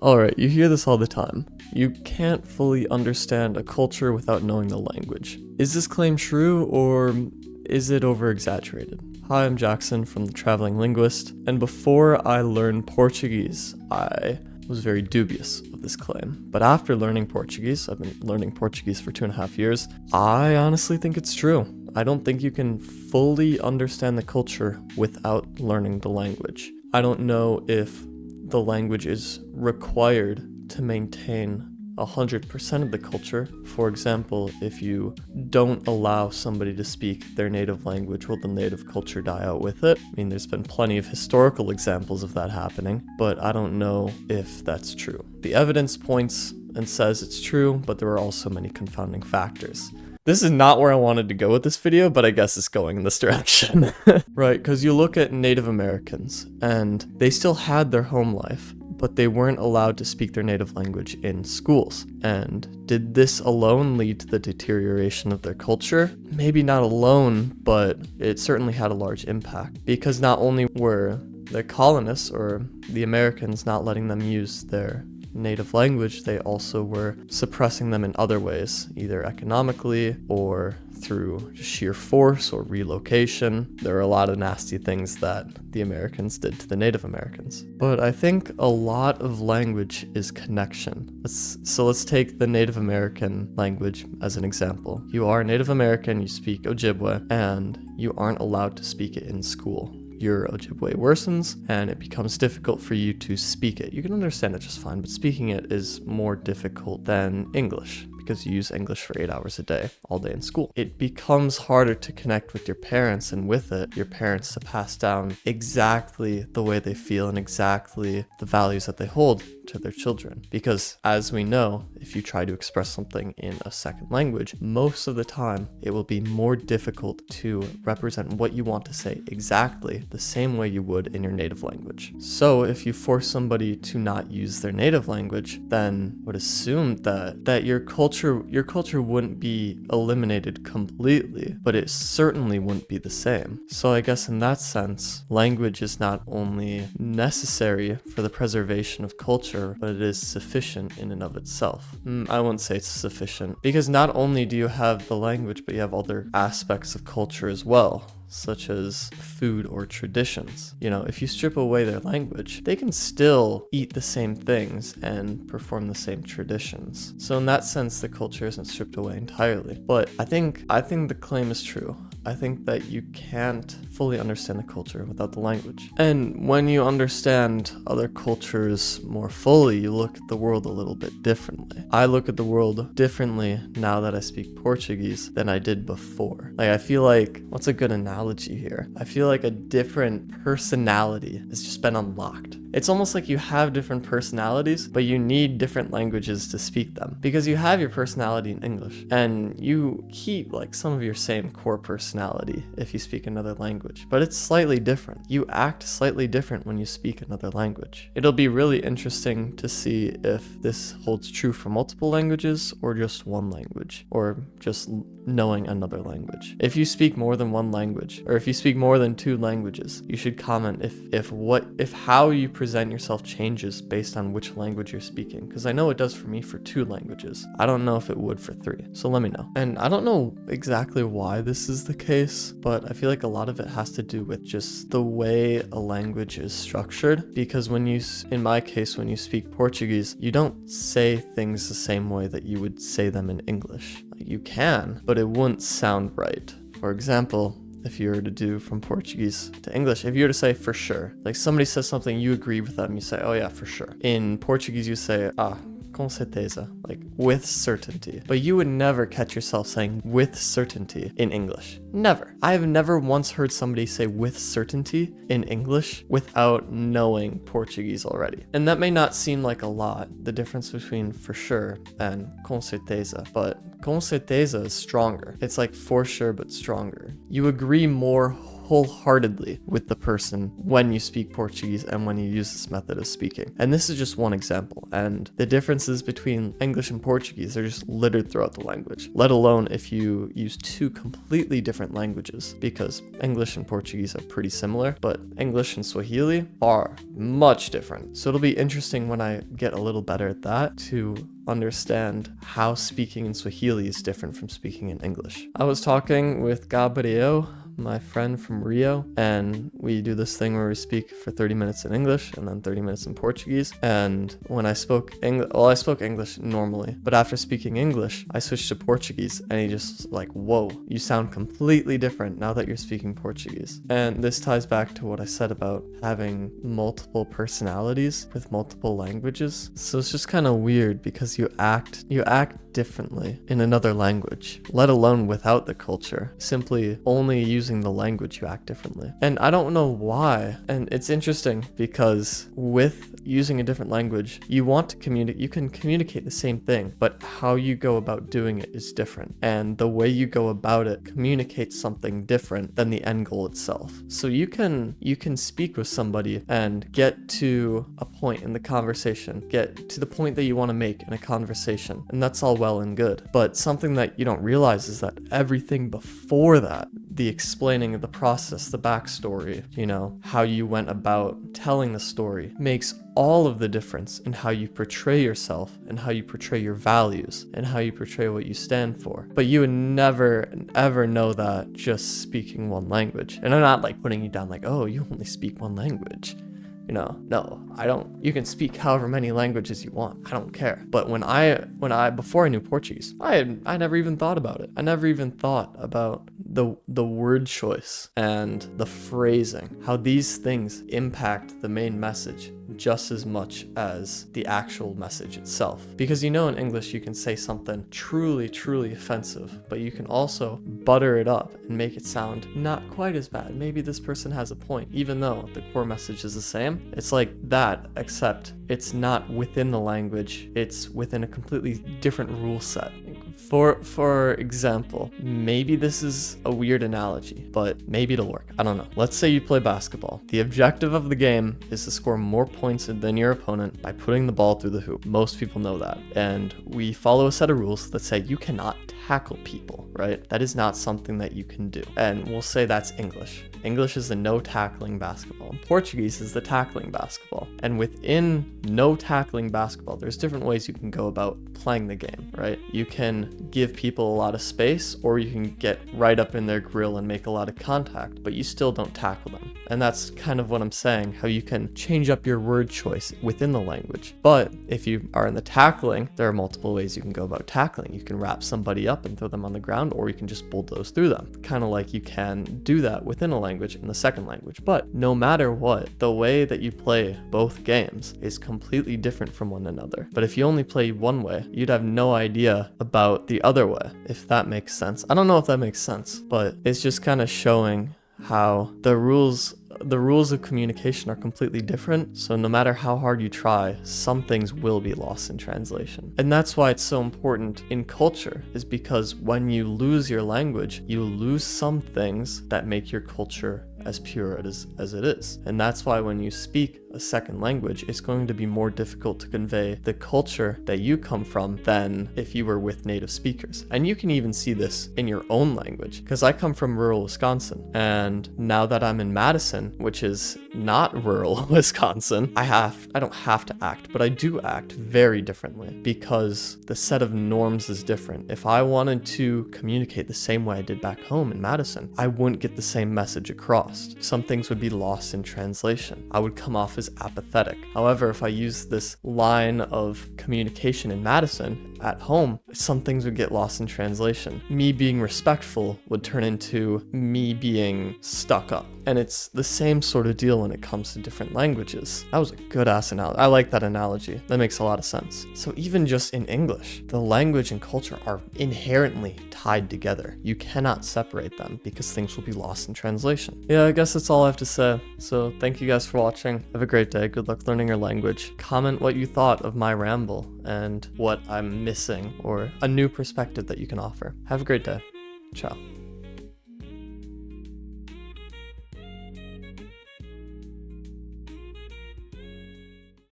Alright, you hear this all the time. You can't fully understand a culture without knowing the language. Is this claim true, or is it over-exaggerated? Hi, I'm Jackson from The Traveling Linguist, and before I learned Portuguese, I was very dubious of this claim. But after learning Portuguese, I've been learning Portuguese for 2.5 years, I honestly think it's true. I don't think you can fully understand the culture without learning the language. I don't know if the language is required to maintain 100% of the culture. For example, if you don't allow somebody to speak their native language, will the native culture die out with it? I mean, there's been plenty of historical examples of that happening, but I don't know if that's true. The evidence points and says it's true, but there are also many confounding factors. This is not where I wanted to go with this video, but I guess it's going in this direction. Right, because you look at Native Americans, and they still had their home life, but they weren't allowed to speak their native language in schools. And did this alone lead to the deterioration of their culture? Maybe not alone, but it certainly had a large impact. Because not only were the colonists, or the Americans, not letting them use their native language, they also were suppressing them in other ways, either economically or through sheer force or relocation. There are a lot of nasty things that the Americans did to the Native Americans. But I think a lot of language is connection. So let's take the Native American language as an example. You are Native American, you speak Ojibwe, and you aren't allowed to speak it in school. Your Ojibwe worsens, and it becomes difficult for you to speak it. You can understand it just fine, but speaking it is more difficult than English, because you use English for 8 hours a day, all day in school. It becomes harder to connect with your parents, and with it, your parents to pass down exactly the way they feel and exactly the values that they hold to their children. Because as we know, if you try to express something in a second language, most of the time it will be more difficult to represent what you want to say exactly the same way you would in your native language. So if you force somebody to not use their native language, then would assume that your culture wouldn't be eliminated completely, but it certainly wouldn't be the same. So I guess in that sense, language is not only necessary for the preservation of culture, but it is sufficient in and of itself. I wouldn't say it's sufficient, because not only do you have the language, but you have other aspects of culture as well, such as food or traditions. You know, if you strip away their language, they can still eat the same things and perform the same traditions. So in that sense, the culture isn't stripped away entirely. But I think the claim is true. I think that you can't fully understand the culture without the language. And when you understand other cultures more fully, you look at the world a little bit differently. I look at the world differently now that I speak Portuguese than I did before. Like, I feel like, what's a good analogy here? I feel like a different personality has just been unlocked. It's almost like you have different personalities, but you need different languages to speak them. Because you have your personality in English, and you keep like some of your same core personality if you speak another language, but it's slightly different. You act slightly different when you speak another language. It'll be really interesting to see if this holds true for multiple languages or just one language, or just knowing another language. If you speak more than one language, or if you speak more than 2 languages, you should comment if how you present yourself changes based on which language you're speaking, because I know it does for me for 2 languages. I don't know if it would for 3, so let me know. And I don't know exactly why this is the case, but I feel like a lot of it has to do with just the way a language is structured, because in my case, when you speak Portuguese, you don't say things the same way that you would say them in English. You can, but it wouldn't sound right. For example, if you were to do from Portuguese to English, if you were to say for sure, like somebody says something, you agree with them, you say, oh yeah, for sure. In Portuguese, you say, com certeza, like with certainty. But you would never catch yourself saying with certainty in English. Never. I have never once heard somebody say with certainty in English without knowing Portuguese already. And that may not seem like a lot, the difference between for sure and com certeza, but com certeza is stronger. It's like for sure, but stronger. You agree more wholeheartedly with the person when you speak Portuguese and when you use this method of speaking. And this is just one example. And the differences between English and Portuguese are just littered throughout the language, let alone if you use two completely different languages, because English and Portuguese are pretty similar, but English and Swahili are much different. So it'll be interesting when I get a little better at that to understand how speaking in Swahili is different from speaking in English. I was talking with Gabriel, my friend from Rio, and we do this thing where we speak for 30 minutes in English and then 30 minutes in Portuguese. And when I spoke English, I spoke English normally, but after speaking English, I switched to Portuguese, and he just was like, whoa, you sound completely different now that you're speaking Portuguese. And this ties back to what I said about having multiple personalities with multiple languages. So it's just kind of weird because you act differently in another language, let alone without the culture. Simply only using the language, you act differently. And I don't know why. And it's interesting because with using a different language, you want to communicate, you can communicate the same thing, but how you go about doing it is different. And the way you go about it communicates something different than the end goal itself. So you can speak with somebody and get to a point in the conversation, get to the point that you want to make in a conversation, and that's all well and good. But something that you don't realize is that everything before that, the explaining of the process, the backstory, how you went about telling the story, makes all of the difference in how you portray yourself and how you portray your values and how you portray what you stand for. But you would never ever know that just speaking one language. And I'm not like putting you down like, oh, you only speak one language. No, I don't. You can speak however many languages you want. I don't care. But before I knew Portuguese, I never even thought about it. I never even thought about the word choice and the phrasing, how these things impact the main message just as much as the actual message itself. Because in English you can say something truly, truly offensive, but you can also butter it up and make it sound not quite as bad. Maybe this person has a point, even though the core message is the same. It's like that, except it's not within the language, it's within a completely different rule set. For example, maybe this is a weird analogy, but maybe it'll work. I don't know. Let's say you play basketball. The objective of the game is to score more points than your opponent by putting the ball through the hoop. Most people know that. And we follow a set of rules that say you cannot tackle people, right? That is not something that you can do. And we'll say that's English. English is the no tackling basketball. Portuguese is the tackling basketball. And within no tackling basketball, there's different ways you can go about playing the game, right? You can give people a lot of space, or you can get right up in their grill and make a lot of contact, but you still don't tackle them. And that's kind of what I'm saying, how you can change up your word choice within the language. But if you are in the tackling, there are multiple ways you can go about tackling. You can wrap somebody up and throw them on the ground, or you can just bulldoze through them. Kind of like you can do that within a language in the second language. But no matter what, the way that you play both games is completely different from one another. But if you only play one way, you'd have no idea about the other way, if that makes sense. I don't know if that makes sense, but it's just kind of showing how the rules of communication are completely different. So no matter how hard you try, some things will be lost in translation. And that's why it's so important in culture, is because when you lose your language, you lose some things that make your culture as pure as it is. And that's why when you speak a second language, it's going to be more difficult to convey the culture that you come from than if you were with native speakers. And you can even see this in your own language, because I come from rural Wisconsin, and now that I'm in Madison, which is not rural Wisconsin, I don't have to act, but I do act very differently because the set of norms is different. If I wanted to communicate the same way I did back home in Madison, I wouldn't get the same message across. Some things would be lost in translation. I would come off as apathetic. However, if I use this line of communication in Madison at home, some things would get lost in translation. Me being respectful would turn into me being stuck up. And it's the same sort of deal when it comes to different languages. That was a good ass analogy. I like that analogy. That makes a lot of sense. So even just in English, the language and culture are inherently tied together. You cannot separate them because things will be lost in translation. Yeah, I guess that's all I have to say. So thank you guys for watching. Have a great day. Good luck learning your language. Comment what you thought of my ramble and what I'm missing or a new perspective that you can offer. Have a great day. Ciao.